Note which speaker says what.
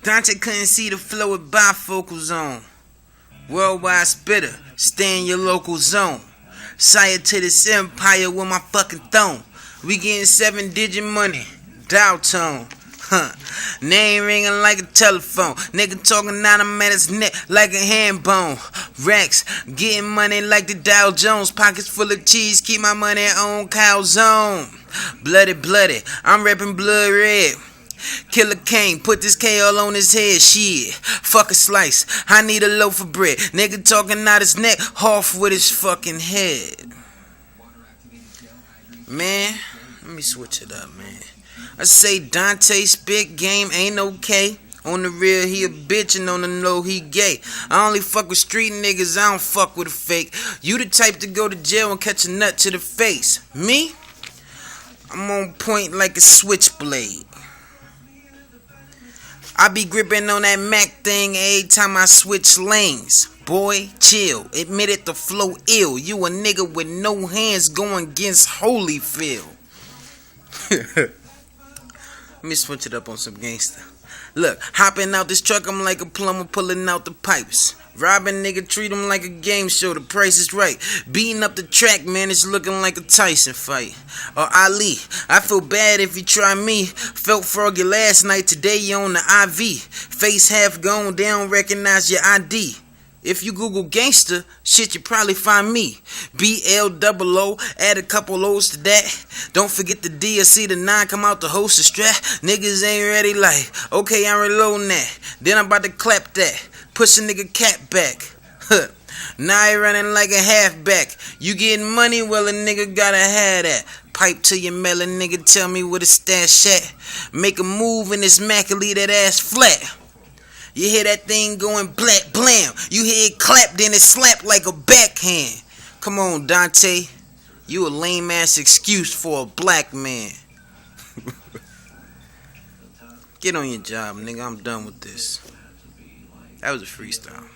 Speaker 1: Dante couldn't see the flow with bifocals on. Worldwide spitter, stay in your local zone. Sire to this empire with my fucking throne. We getting 7-digit money, dial tone. Name ringing like a telephone. Nigga talking out of man's neck like a hand bone. Racks, getting money like the Dow Jones. Pockets full of cheese, keep my money on calzone. Bloody, I'm reppin' blood red. Killer Kane, put this K all on his head, shit. Fuck a slice, I need a loaf of bread. Nigga talking out his neck, off with his fucking head. Man, let me switch it up, man. I say Dante spit game ain't okay. On the real, he a bitch, and on the low, he gay. I only fuck with street niggas, I don't fuck with a fake. You the type to go to jail and catch a nut to the face. Me? I'm on point like a switchblade. I be gripping on that Mac thing every time I switch lanes. Boy, chill. Admit it, the flow ill. You a nigga with no hands going against Holyfield. Let me switch it up on some gangster. Look, hopping out this truck, I'm like a plumber pulling out the pipes. Robbing nigga, treat him like a game show, the price is right. Beating up the track, man, it's looking like a Tyson fight. Or Ali, I feel bad if you try me. Felt froggy last night, today you on the IV. Face half gone, they don't recognize your ID. If you Google gangster, shit, you probably find me. BLOO, add a couple O's to that. Don't forget the D or C, the 9 come out the host of strap. Niggas ain't ready like, okay, I'm reloading that. Then I'm about to clap that. Push a nigga cap back. Now he running like a halfback. You getting money, well a nigga gotta have that. Pipe to your melon, nigga, tell me where the stash at. Make a move in this Mac and leave that ass flat. You hear that thing going black blam. You hear it clap, then it slap like a backhand. Come on, Dante. You a lame ass excuse for a black man. Get on your job, nigga. I'm done with this. That was a freestyle.